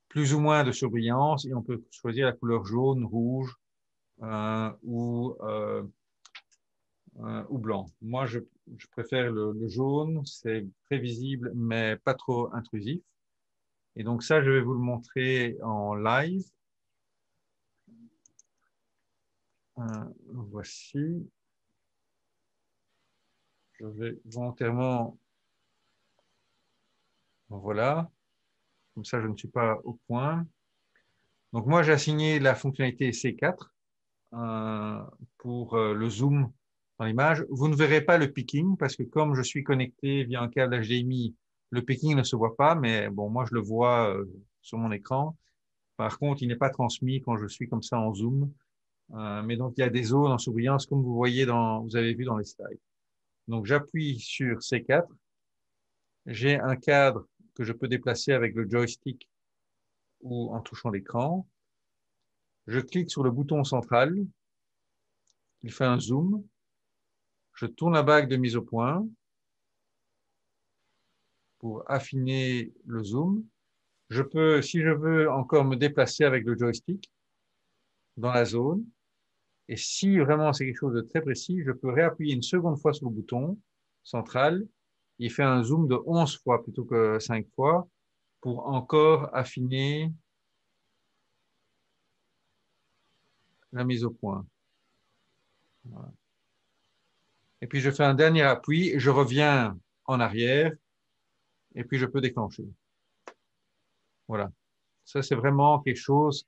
plus ou moins de surbrillance et on peut choisir la couleur jaune, rouge ou blanc. Moi, je préfère le jaune, c'est très visible, mais pas trop intrusif. Et donc ça, je vais vous le montrer en live. Voici. Je vais volontairement Bon, voilà, comme ça je ne suis pas au point. Donc moi j'ai assigné la fonctionnalité C4 pour le zoom dans l'image. Vous ne verrez pas le picking parce que comme je suis connecté via un câble HDMI, le picking ne se voit pas, mais bon, moi je le vois sur mon écran. Par contre, il n'est pas transmis quand je suis comme ça en zoom. Mais donc il y a des zones en surbrillance comme vous avez vu dans les slides. Donc j'appuie sur C4. J'ai un cadre que je peux déplacer avec le joystick ou en touchant l'écran. Je clique sur le bouton central. Il fait un zoom. Je tourne la bague de mise au point pour affiner le zoom. Je peux, si je veux, encore me déplacer avec le joystick dans la zone. Et si vraiment c'est quelque chose de très précis, je peux réappuyer une seconde fois sur le bouton central. Il fait un zoom de 11 fois plutôt que 5 fois pour encore affiner la mise au point. Voilà. Et puis je fais un dernier appui, je reviens en arrière et puis je peux déclencher. Voilà. Ça, c'est vraiment quelque chose,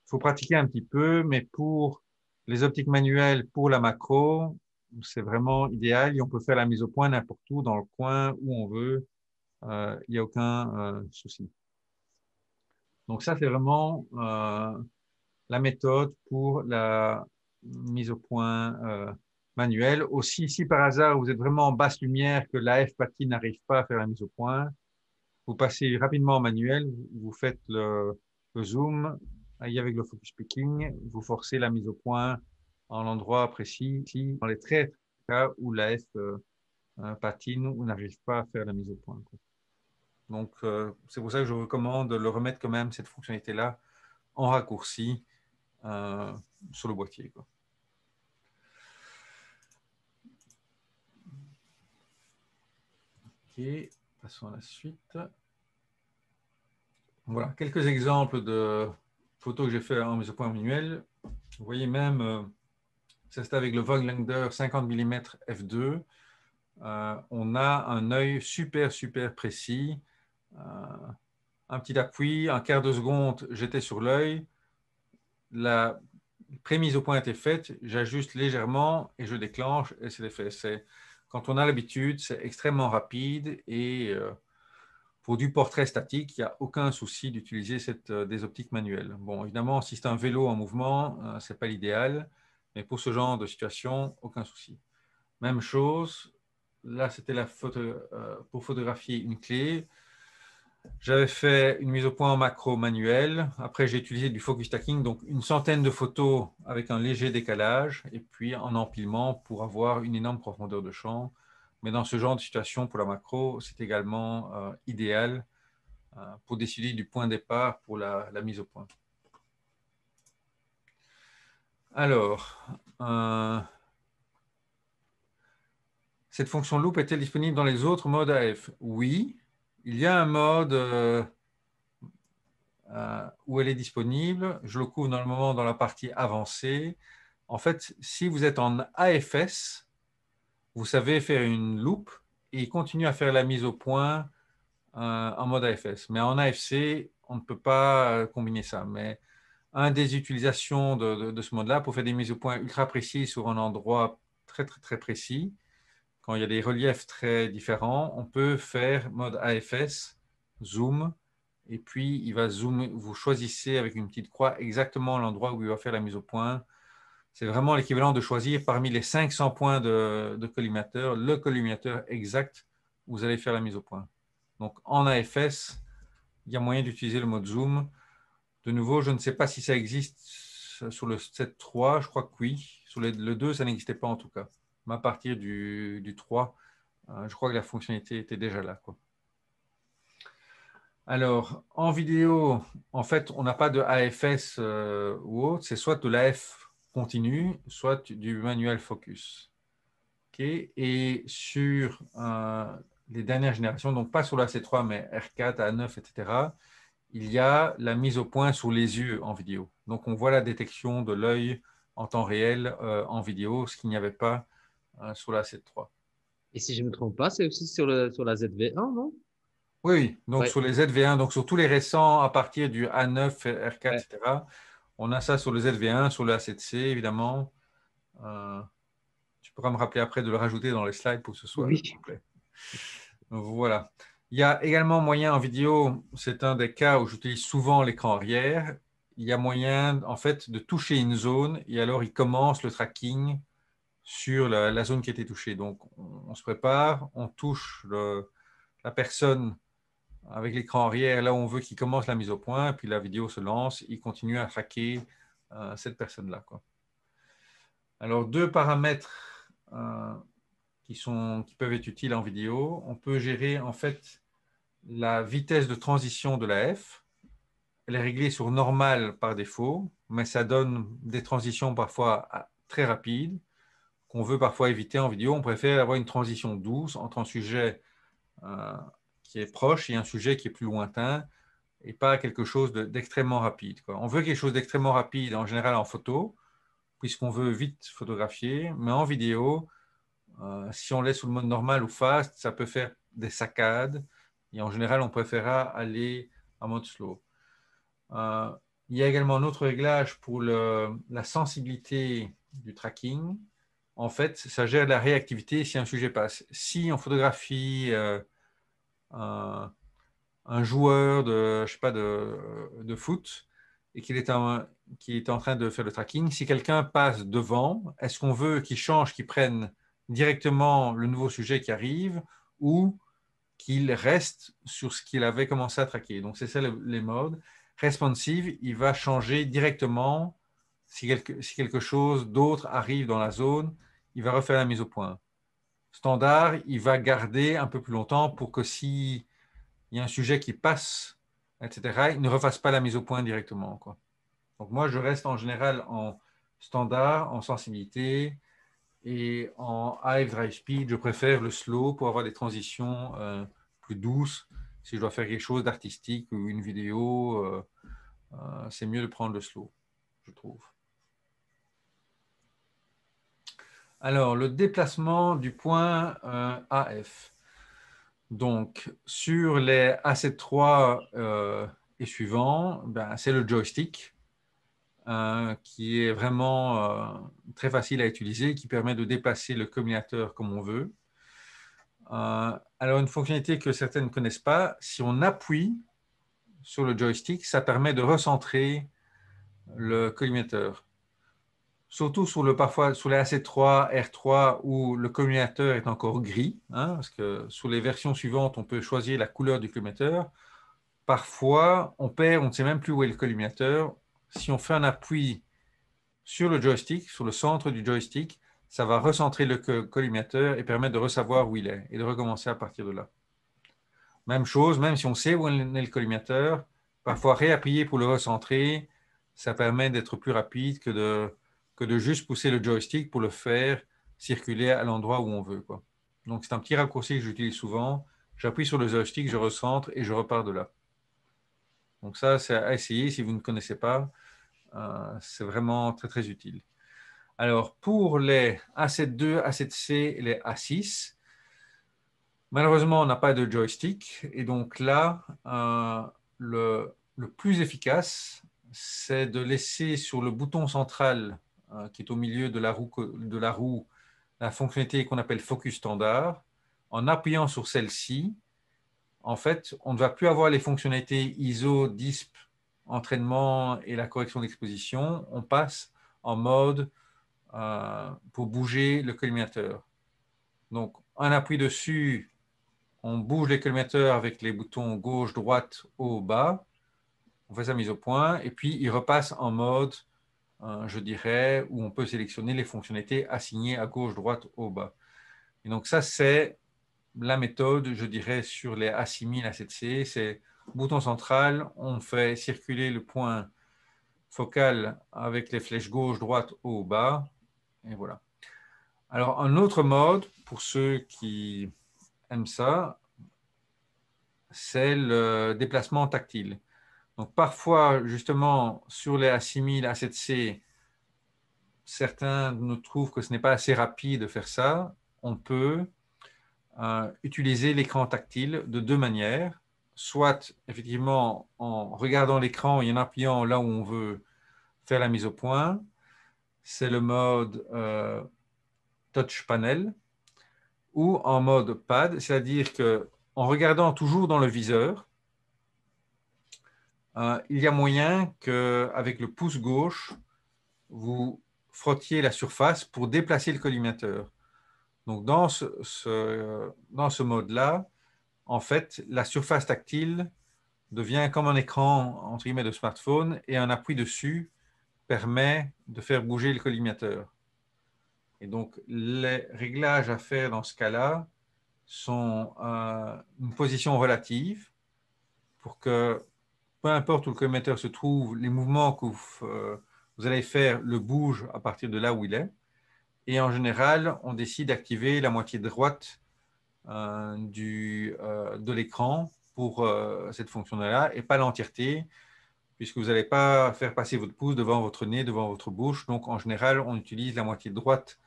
il faut pratiquer un petit peu, mais pour les optiques manuelles, pour la macro, c'est vraiment idéal et on peut faire la mise au point n'importe où, dans le coin, où on veut. Il n'y a aucun souci. Donc ça, c'est vraiment la méthode pour la mise au point manuelle. Aussi, si par hasard vous êtes vraiment en basse lumière, que l'AF Pati n'arrive pas à faire la mise au point, vous passez rapidement en manuel, vous faites le zoom, avec le focus picking, vous forcez la mise au point en l'endroit précis, ici, dans les très cas où l'AF patine ou n'arrive pas à faire la mise au point. Donc, c'est pour ça que je recommande de le remettre quand même, cette fonctionnalité-là, en raccourci euh, sur le boîtier, quoi. Ok, passons à la suite. Voilà, quelques exemples de photos que j'ai fait en mise au point manuel. Vous voyez même, ça c'est avec le Voigtlander 50 mm f2. On a un œil super, super précis. Un petit appui, un quart de seconde, j'étais sur l'œil. La prémise au point était faite, j'ajuste légèrement et je déclenche et c'est fait. Quand on a l'habitude, c'est extrêmement rapide et pour du portrait statique, il n'y a aucun souci d'utiliser des optiques manuelles. Bon, évidemment, si c'est un vélo en mouvement, ce n'est pas l'idéal, mais pour ce genre de situation, aucun souci. Même chose, là, c'était pour photographier une clé. J'avais fait une mise au point en macro manuel. Après, j'ai utilisé du focus stacking, donc une centaine de photos avec un léger décalage, et puis en empilement pour avoir une énorme profondeur de champ. Mais dans ce genre de situation, pour la macro, c'est également idéal pour décider du point de départ pour la mise au point. Alors, cette fonction loop est-elle disponible dans les autres modes AF? Oui, il y a un mode où elle est disponible. Je le couvre normalement dans la partie avancée. En fait, si vous êtes en AFS, vous savez faire une loupe et il continue à faire la mise au point en mode AFS. Mais en AFC, on ne peut pas combiner ça. Mais une des utilisations de ce mode-là pour faire des mises au point ultra précises sur un endroit très, très, très précis, quand il y a des reliefs très différents, on peut faire mode AFS, zoom, et puis il va zoomer. Vous choisissez avec une petite croix exactement l'endroit où il va faire la mise au point. C'est vraiment l'équivalent de choisir parmi les 500 points de collimateur, le collimateur exact où vous allez faire la mise au point. Donc en AFS, il y a moyen d'utiliser le mode zoom. De nouveau, je ne sais pas si ça existe sur le 7.3, je crois que oui. Sur le 2, ça n'existait pas en tout cas. Mais à partir du 3, je crois que la fonctionnalité était déjà là, quoi. Alors, en vidéo, en fait, on n'a pas de AFS ou autre, c'est soit de l'AF continu, soit du manual focus. Okay. Et sur les dernières générations, donc pas sur la C3, mais R4, A9, etc., il y a la mise au point sur les yeux en vidéo. Donc, on voit la détection de l'œil en temps réel en vidéo, ce qu'il n'y avait pas sur la C3. Et si je ne me trompe pas, c'est aussi sur la ZV1, non? Oui, oui. Donc Ouais, sur les ZV1, donc sur tous les récents à partir du A9, R4, ouais. etc. On a ça sur le ZV1, sur le A7C, évidemment. Euh, Tu pourras me rappeler après de le rajouter dans les slides pour que ce soit Oui, complet. Voilà. Il y a également moyen en vidéo, c'est un des cas où j'utilise souvent l'écran arrière. Il y a moyen en fait de toucher une zone et alors il commence le tracking sur la zone qui a été touchée. Donc on se prépare, on touche la personne avec l'écran arrière là où on veut qu'il commence la mise au point, puis la vidéo se lance, il continue à traquer cette personne-là, quoi. Alors deux paramètres qui peuvent être utiles en vidéo. On peut gérer en fait la vitesse de transition de la F. Elle est réglée sur normal par défaut, mais ça donne des transitions parfois très rapides qu'on veut parfois éviter en vidéo. On préfère avoir une transition douce entre un sujet euh, qui est proche et un sujet qui est plus lointain et pas quelque chose d'extrêmement rapide, quoi. On veut quelque chose d'extrêmement rapide en général en photo, puisqu'on veut vite photographier, mais en vidéo, si on laisse sous le mode normal ou fast, ça peut faire des saccades. Et en général, on préférera aller en mode slow. Euh, il y a également un autre réglage pour la sensibilité du tracking. En fait, ça gère la réactivité si un sujet passe. Si on photographie un, un joueur de, je sais pas, de foot et qu'il est en train de faire le tracking, si quelqu'un passe devant, est-ce qu'on veut qu'il change, qu'il prenne directement le nouveau sujet qui arrive ou qu'il reste sur ce qu'il avait commencé à traquer? Donc, c'est ça les modes. Responsive, il va changer directement si quelque chose d'autre arrive dans la zone, il va refaire la mise au point. Standard, il va garder un peu plus longtemps pour que si il y a un sujet qui passe, etc., il ne refasse pas la mise au point directement, quoi. Donc moi, je reste en général en standard, en sensibilité et en high drive speed. Je préfère le slow pour avoir des transitions plus douces. Si je dois faire quelque chose d'artistique ou une vidéo, c'est mieux de prendre le slow, je trouve. Alors, le déplacement du point AF. Donc, sur les A7 III et suivants, ben, c'est le joystick qui est vraiment très facile à utiliser, qui permet de déplacer le comminateur comme on veut. Alors, une fonctionnalité que certains ne connaissent pas, si on appuie sur le joystick, ça permet de recentrer le collimateur. Surtout parfois sur les AC3, R3 où le collimateur est encore gris, hein, parce que sur les versions suivantes, on peut choisir la couleur du collimateur. Parfois, on perd, on ne sait même plus où est le collimateur. Si on fait un appui sur le joystick, sur le centre du joystick, ça va recentrer le collimateur et permettre de ressavoir où il est et de recommencer à partir de là. Même chose, même si on sait où est le collimateur, parfois réappuyer pour le recentrer, ça permet d'être plus rapide que de juste pousser le joystick pour le faire circuler à l'endroit où on veut, quoi. Donc c'est un petit raccourci que j'utilise souvent. J'appuie sur le joystick, je recentre et je repars de là. Donc ça, c'est à essayer si vous ne connaissez pas. C'est vraiment très, très utile. Alors, pour les A7II, A7C et les A6, malheureusement, on n'a pas de joystick. Et donc là, le plus efficace, c'est de laisser sur le bouton central qui est au milieu de la roue la fonctionnalité qu'on appelle Focus Standard. En appuyant sur celle-ci, en fait, on ne va plus avoir les fonctionnalités ISO, DISP, entraînement et la correction d'exposition. On passe en mode pour bouger le collimateur. Donc, un appui dessus, on bouge les collimateurs avec les boutons gauche, droite, haut, bas. On fait sa mise au point et puis il repasse en mode, je dirais, où on peut sélectionner les fonctionnalités assignées à gauche, droite, haut, bas. Et donc ça, c'est la méthode, je dirais, sur les A6000, A7C. C'est bouton central, on fait circuler le point focal avec les flèches gauche, droite, haut, bas. Et voilà. Alors, un autre mode, pour ceux qui aiment ça, c'est le déplacement tactile. Donc, parfois, justement, sur les A6000, A7C, certains nous trouvent que ce n'est pas assez rapide de faire ça. On peut utiliser l'écran tactile de deux manières. soit effectivement en regardant l'écran et en appuyant là où on veut faire la mise au point. C'est le mode Touch Panel ou en mode pad, c'est-à-dire qu'en regardant toujours dans le viseur, il y a moyen qu'avec le pouce gauche, vous frottiez la surface pour déplacer le collimateur. Donc, dans ce mode-là, en fait, la surface tactile devient comme un écran entre guillemets de smartphone et un appui dessus permet de faire bouger le collimateur. Et donc, les réglages à faire dans ce cas-là sont une position relative pour que, peu importe où le collimateur se trouve, les mouvements que vous allez faire le bougent à partir de là où il est. Et en général, on décide d'activer la moitié droite de l'écran pour cette fonction-là et pas l'entièreté, puisque vous n'allez pas faire passer votre pouce devant votre nez, devant votre bouche. Donc, en général, on utilise la moitié droite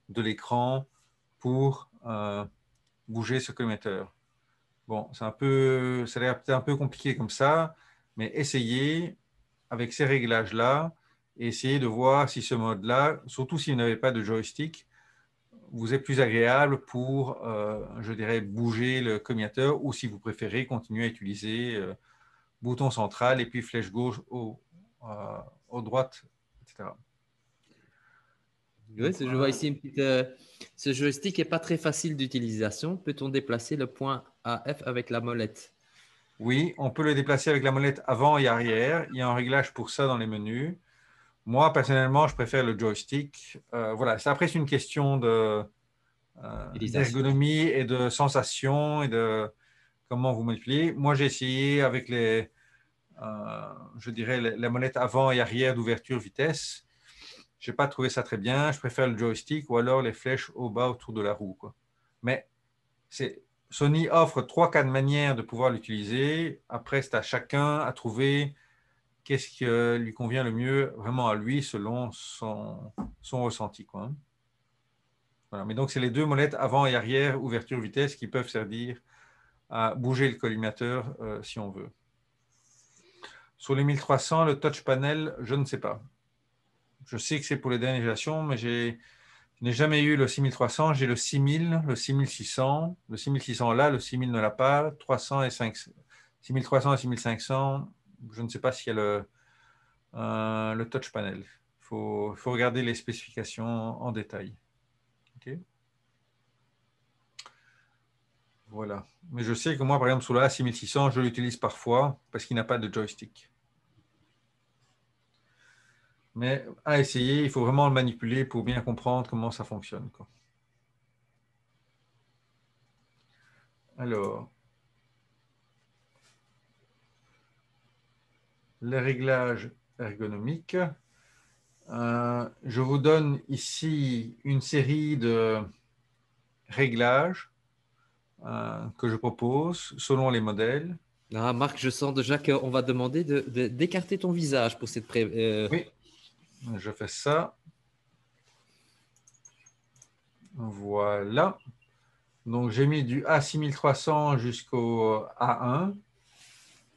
de l'écran pour bouger ce collimateur. Bon, ça a l'air peut-être un peu compliqué comme ça, mais essayez avec ces réglages-là et essayez de voir si ce mode-là, surtout si vous n'avez pas de joystick, vous est plus agréable pour, je dirais, bouger le collimateur ou si vous préférez continuer à utiliser bouton central et puis flèche gauche au droite, etc. Oui, Donc, je vois ici une petite, ce joystick n'est pas très facile d'utilisation. Peut-on déplacer le point AF avec la molette? oui, on peut le déplacer avec la molette avant et arrière. Il y a un réglage pour ça dans les menus. Moi, personnellement, je préfère le joystick. Voilà, après, c'est une question Utilisation. d'ergonomie et de sensation et de comment vous manipulez. Moi, j'ai essayé avec je dirais, la molette avant et arrière d'ouverture vitesse. Je n'ai pas trouvé ça très bien. Je préfère le joystick ou alors les flèches au bas autour de la roue, quoi. Mais Sony offre 3-4 manières de pouvoir l'utiliser. Après, c'est à chacun à trouver qu'est-ce qui lui convient le mieux vraiment à lui selon son ressenti, quoi, hein. Voilà. Mais donc, c'est les deux molettes avant et arrière, ouverture vitesse, qui peuvent servir à bouger le collimateur si on veut. Sur les 1300, le touch panel, je ne sais pas. Je sais que c'est pour les dernières générations, mais je n'ai jamais eu le 6300. J'ai le 6000, le 6600. Le 6600 là, le 6000 ne l'a pas. 300 et 500. 6300 et 6500, je ne sais pas s'il y a le touch panel. Il faut regarder les spécifications en détail. Okay. Voilà. Mais je sais que moi, par exemple, sur le A6600, je l'utilise parfois parce qu'il n'a pas de joystick. Mais à essayer, il faut vraiment le manipuler pour bien comprendre comment ça fonctionne, quoi. Alors, les réglages ergonomiques. Je vous donne ici une série de réglages que je propose selon les modèles. Ah, Marc, je sens déjà qu'on va demander d'écarter ton visage pour cette Oui, je fais ça. Voilà. Donc, j'ai mis du A6300 jusqu'au A1.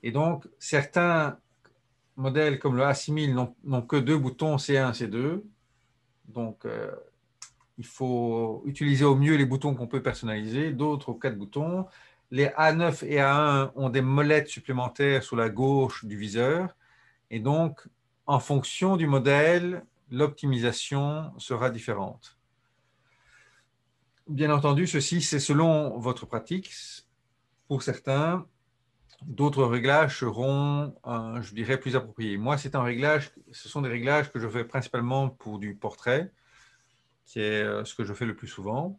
Et donc, certains modèles comme le A6000 n'ont que deux boutons C1, C2. Donc, il faut utiliser au mieux les boutons qu'on peut personnaliser. D'autres aux quatre boutons. Les A9 et A1 ont des molettes supplémentaires sur la gauche du viseur. Et donc, en fonction du modèle, l'optimisation sera différente. Bien entendu, ceci, c'est selon votre pratique. Pour certains, d'autres réglages seront, je dirais, plus appropriés. Moi, ce sont des réglages que je fais principalement pour du portrait, qui est ce que je fais le plus souvent.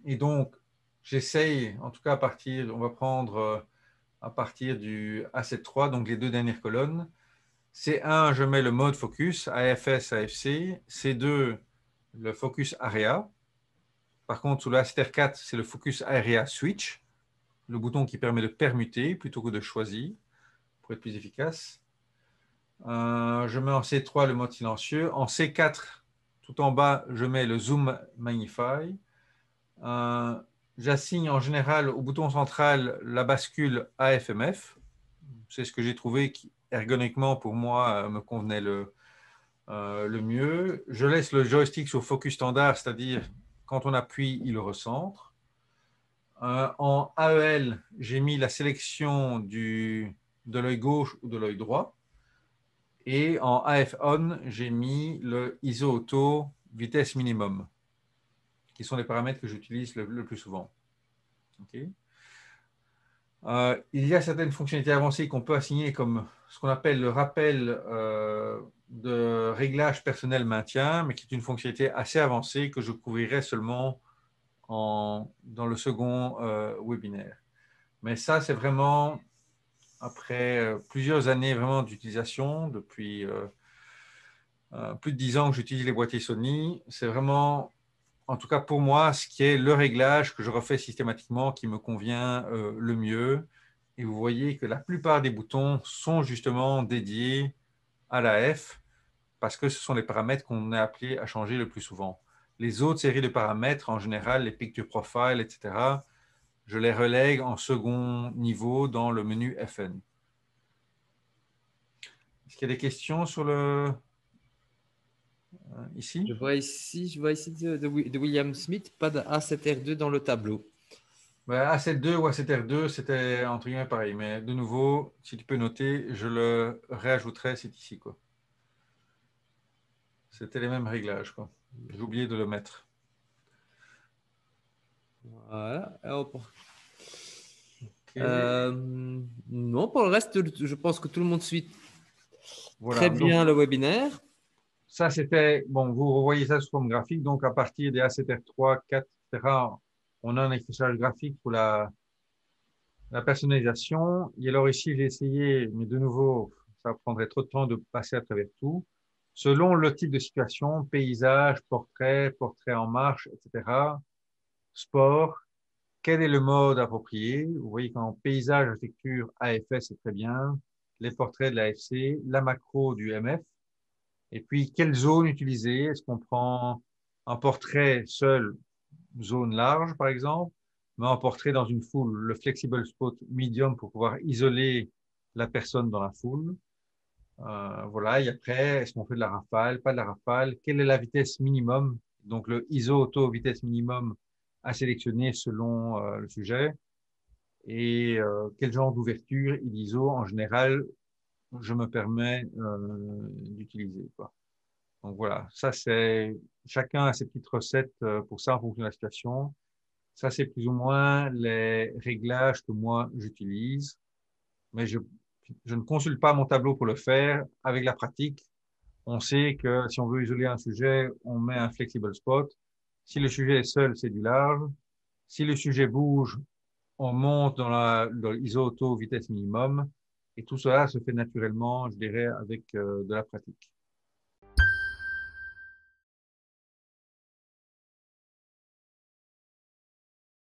Et donc, j'essaye, en tout cas on va prendre à partir du A7 III, donc les deux dernières colonnes. C1, je mets le mode focus, AFS, AFC. C2, le focus area. Par contre, sous le A7R4, c'est le focus area switch, le bouton qui permet de permuter plutôt que de choisir pour être plus efficace. Je mets en C3 le mode silencieux. En C4, tout en bas, je mets le zoom magnify. j'assigne en général au bouton central la bascule AFMF. C'est ce que j'ai trouvé qui, ergonomiquement, pour moi, me convenait le mieux. Je laisse le joystick sur focus standard, c'est-à-dire quand on appuie, il recentre. En AEL, j'ai mis la sélection de l'œil gauche ou de l'œil droit. Et en AF On, j'ai mis le ISO auto vitesse minimum, qui sont les paramètres que j'utilise le plus souvent. Okay. Il y a certaines fonctionnalités avancées qu'on peut assigner comme ce qu'on appelle le rappel de réglage personnel maintien, mais qui est une fonctionnalité assez avancée que je couvrirai seulement dans le second webinaire. Mais ça, c'est vraiment après plusieurs années vraiment d'utilisation, depuis plus de 10 ans que j'utilise les boîtiers Sony. C'est vraiment, en tout cas pour moi, ce qui est le réglage que je refais systématiquement qui me convient le mieux. Et vous voyez que la plupart des boutons sont justement dédiés à la F parce que ce sont les paramètres qu'on est appelé à changer le plus souvent. Les autres séries de paramètres, en général, les picture profile, etc., je les relègue en second niveau dans le menu FN. Est-ce qu'il y a des questions sur ici? Je vois ici de William Smith, pas de A7R2 dans le tableau. A7.2 ou A7R2, c'était entre guillemets pareil. Mais de nouveau, si tu peux noter, je le réajouterai, c'est ici, quoi. C'était les mêmes réglages, quoi. J'ai oublié de le mettre. Voilà. Okay. Non, pour le reste, je pense que tout le monde suit Voilà. très Donc, bien le webinaire. ça, c'était, bon, vous revoyez ça sous forme graphique. Donc, à partir des A7R3, 4, etc., on a un affichage graphique pour la personnalisation. Et alors ici, j'ai essayé, mais de nouveau, ça prendrait trop de temps de passer à travers tout. Selon le type de situation, paysage, portrait, portrait en marche, etc., sport, quel est le mode approprié? Vous voyez qu'en paysage, architecture, AFS, c'est très bien. Les portraits de l'AFC, la macro du MF. Et puis, quelle zone utiliser? Est-ce qu'on prend un portrait seul, zone large, par exemple, mais un portrait dans une foule, le flexible spot medium pour pouvoir isoler la personne dans la foule? Voilà. Et après, est-ce qu'on fait de la rafale, pas de la rafale? Quelle est la vitesse minimum? Donc, le ISO auto vitesse minimum à sélectionner selon le sujet. Et quel genre d'ouverture ISO en général je me permets d'utiliser, quoi. Donc voilà, ça c'est chacun a ses petites recettes pour ça en fonction de la situation. Ça c'est plus ou moins les réglages que moi j'utilise, mais je ne consulte pas mon tableau pour le faire. Avec la pratique, on sait que si on veut isoler un sujet, on met un flexible spot. Si le sujet est seul, c'est du large. Si le sujet bouge, on monte dans l'ISO auto vitesse minimum. Et tout cela se fait naturellement, je dirais, avec de la pratique.